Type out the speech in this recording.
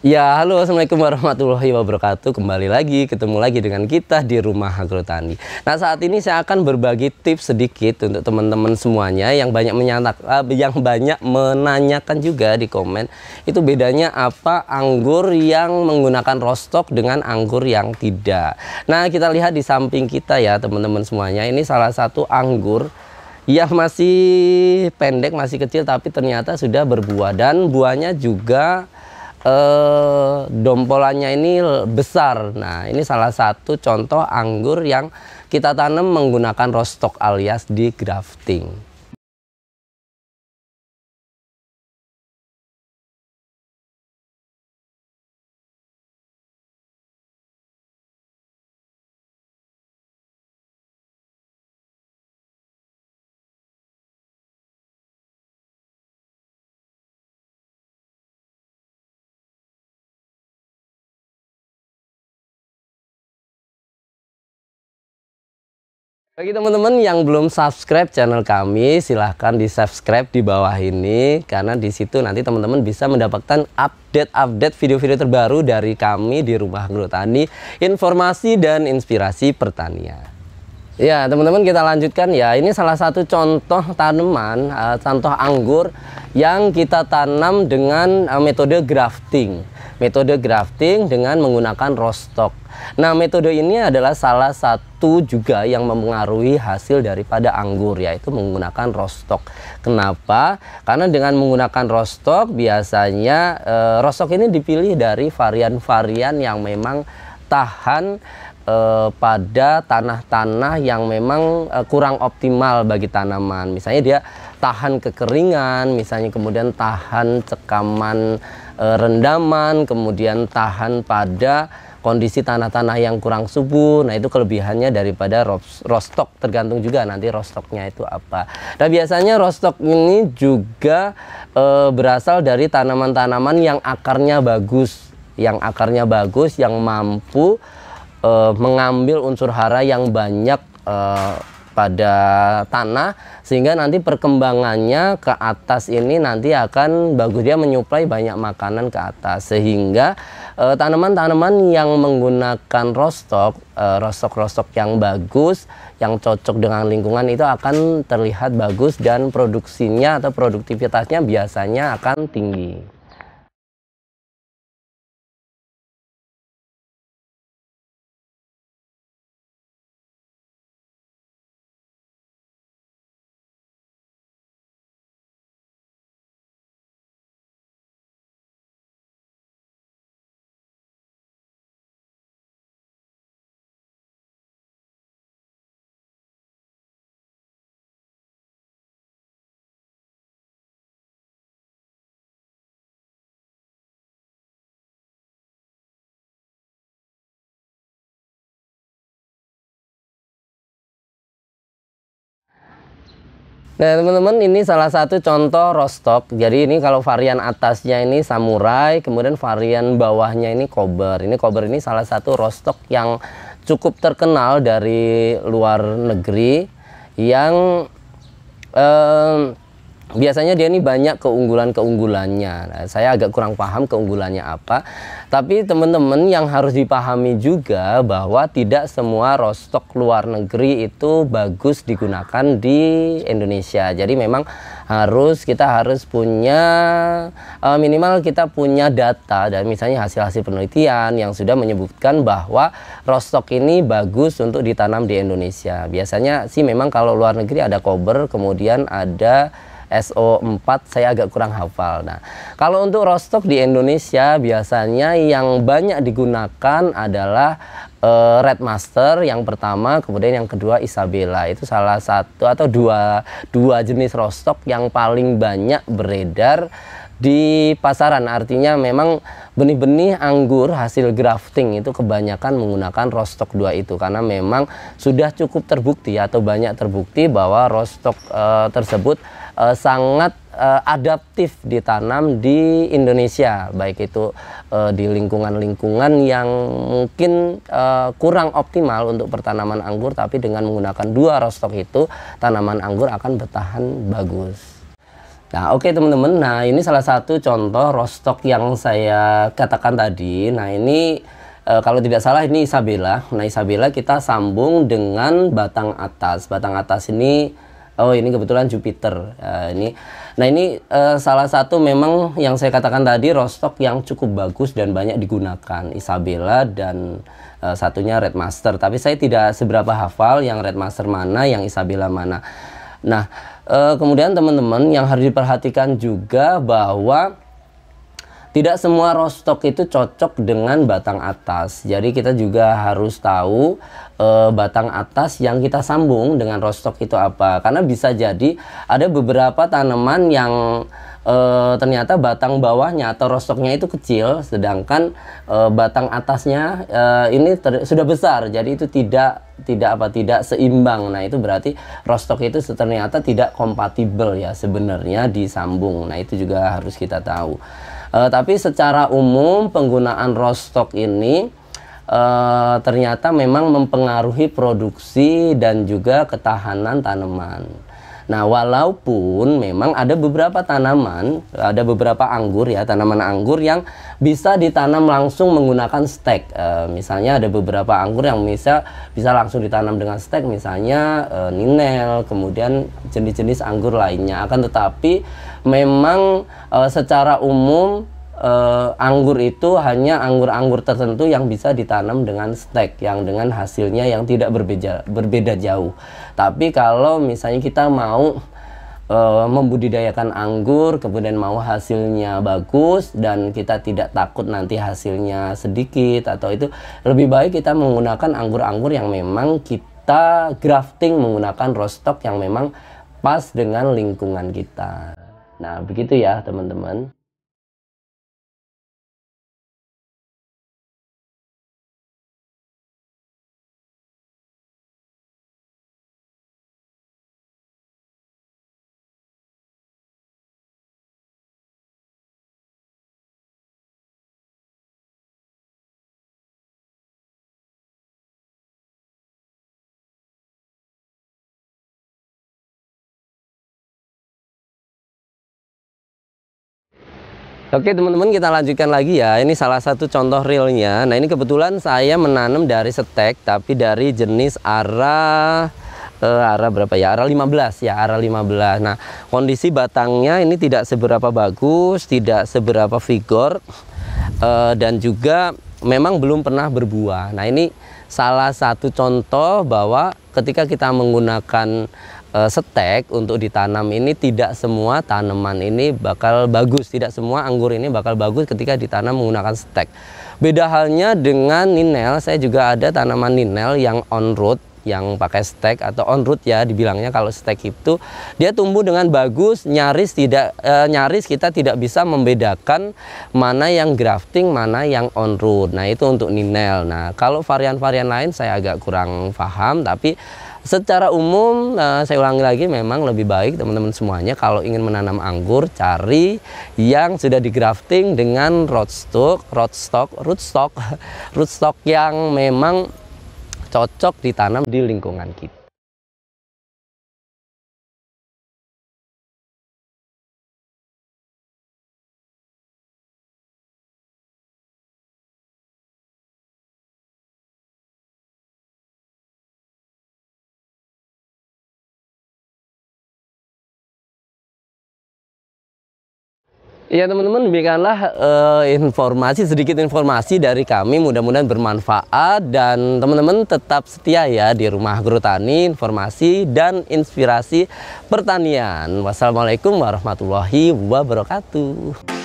Ya, halo, assalamualaikum warahmatullahi wabarakatuh. Kembali lagi, ketemu lagi dengan kita di Rumah Agrotani. Nah, saat ini saya akan berbagi tips sedikit untuk teman-teman semuanya yang banyak menanyakan juga di komen. Itu bedanya apa anggur yang menggunakan roastok dengan anggur yang tidak. Nah, kita lihat di samping kita ya, teman-teman semuanya. Ini salah satu anggur yang masih pendek, masih kecil, tapi ternyata sudah berbuah dan buahnya juga dompolannya ini besar. Nah, ini salah satu contoh anggur yang kita tanam menggunakan roastok alias di grafting. Bagi teman-teman yang belum subscribe channel kami, silahkan di subscribe di bawah ini, karena di situ nanti teman-teman bisa mendapatkan update video-video terbaru dari kami di Rumah Agrotani, informasi dan inspirasi pertanian. Ya, teman-teman, kita lanjutkan ya. Ini salah satu contoh tanaman, contoh anggur yang kita tanam dengan metode grafting. Metode grafting dengan menggunakan roastok. Nah, metode ini adalah salah satu juga yang mempengaruhi hasil daripada anggur, yaitu menggunakan roastok. Kenapa? Karena dengan menggunakan roastok biasanya roastok ini dipilih dari varian-varian yang memang tahan pada tanah-tanah yang memang kurang optimal bagi tanaman. Misalnya dia tahan kekeringan, misalnya kemudian tahan cekaman rendaman, kemudian tahan pada kondisi tanah-tanah yang kurang subur. Nah, itu kelebihannya daripada roastok, tergantung juga nanti roastoknya itu apa. Nah, biasanya roastok ini juga berasal dari tanaman-tanaman yang akarnya bagus, yang mampu mengambil unsur hara yang banyak pada tanah, sehingga nanti perkembangannya ke atas ini nanti akan bagus, dia menyuplai banyak makanan ke atas, sehingga tanaman-tanaman yang menggunakan roastok yang bagus, yang cocok dengan lingkungan itu akan terlihat bagus dan produksinya atau produktivitasnya biasanya akan tinggi. Nah, teman-teman, ini salah satu contoh roastok. Jadi ini kalau varian atasnya ini samurai, kemudian varian bawahnya ini kober. Ini kober ini salah satu roastok yang cukup terkenal dari luar negeri, yang biasanya dia ini banyak keunggulannya. Nah, saya agak kurang paham keunggulannya apa. Tapi teman-teman yang harus dipahami juga bahwa tidak semua roastok luar negeri itu bagus digunakan di Indonesia. Jadi memang kita harus punya minimal kita punya data dan misalnya hasil-hasil penelitian yang sudah menyebutkan bahwa roastok ini bagus untuk ditanam di Indonesia. Biasanya sih memang kalau luar negeri ada kober, kemudian ada SO4, saya agak kurang hafal. Nah, kalau untuk roastok di Indonesia biasanya yang banyak digunakan adalah Red Master yang pertama, kemudian yang kedua Isabella. Itu salah satu atau dua jenis roastok yang paling banyak beredar di pasaran. Artinya memang benih-benih anggur hasil grafting itu kebanyakan menggunakan roastok 2 itu, karena memang sudah cukup terbukti atau banyak terbukti bahwa roastok tersebut sangat adaptif ditanam di Indonesia, baik itu di lingkungan-lingkungan yang mungkin kurang optimal untuk pertanaman anggur, tapi dengan menggunakan 2 roastok itu tanaman anggur akan bertahan bagus. Nah, oke teman-teman. Nah, ini salah satu contoh rostock yang saya katakan tadi. Nah, ini kalau tidak salah ini Isabella. Nah, Isabella kita sambung dengan batang atas. Batang atas ini, oh ini kebetulan Jupiter. Nah ini salah satu memang yang saya katakan tadi rostock yang cukup bagus dan banyak digunakan. Isabella dan satunya Red Master. Tapi saya tidak seberapa hafal yang Red Master mana, yang Isabella mana. Nah, kemudian teman-teman yang harus diperhatikan juga bahwa tidak semua rostock itu cocok dengan batang atas. Jadi kita juga harus tahu batang atas yang kita sambung dengan rostock itu apa. Karena bisa jadi ada beberapa tanaman yang ternyata batang bawahnya atau rostocknya itu kecil, sedangkan batang atasnya ini sudah besar. Jadi itu tidak seimbang. Nah itu berarti rostock itu ternyata tidak kompatibel ya sebenarnya disambung. Nah itu juga harus kita tahu. Tapi secara umum penggunaan rostock ini ternyata memang mempengaruhi produksi dan juga ketahanan tanaman. Nah, walaupun memang ada beberapa tanaman, ada beberapa anggur ya, tanaman anggur yang bisa ditanam langsung menggunakan stek. Misalnya ada beberapa anggur yang bisa langsung ditanam dengan stek, misalnya ninel, kemudian jenis-jenis anggur lainnya. Akan tetapi memang secara umum anggur itu hanya anggur-anggur tertentu yang bisa ditanam dengan stek, yang dengan hasilnya yang tidak berbeda jauh. Tapi kalau misalnya kita mau membudidayakan anggur, kemudian mau hasilnya bagus dan kita tidak takut nanti hasilnya sedikit atau itu, lebih baik kita menggunakan anggur-anggur yang memang kita grafting menggunakan rostock yang memang pas dengan lingkungan kita. Nah, begitu ya teman-teman. Oke teman-teman, kita lanjutkan lagi ya. Ini salah satu contoh realnya. Nah ini kebetulan saya menanam dari stek, tapi dari jenis ara berapa ya? Ara 15 ya, ara 15. Nah kondisi batangnya ini tidak seberapa bagus, tidak seberapa vigor, dan juga memang belum pernah berbuah. Nah ini salah satu contoh bahwa ketika kita menggunakan stek untuk ditanam ini, tidak semua tanaman ini bakal bagus, tidak semua anggur ini bakal bagus ketika ditanam menggunakan stek. Beda halnya dengan ninel. Saya juga ada tanaman ninel yang on root, yang pakai stek atau on root ya dibilangnya. Kalau stek itu dia tumbuh dengan bagus, nyaris kita tidak bisa membedakan mana yang grafting, mana yang on root. Nah itu untuk ninel. Nah kalau varian-varian lain saya agak kurang paham, tapi secara umum saya ulangi lagi, memang lebih baik teman-teman semuanya kalau ingin menanam anggur cari yang sudah digrafting dengan rootstock yang memang cocok ditanam di lingkungan kita. Ya teman-teman, demikianlah sedikit informasi dari kami, mudah-mudahan bermanfaat dan teman-teman tetap setia ya di Rumah Agrotani, informasi dan inspirasi pertanian. Wassalamualaikum warahmatullahi wabarakatuh.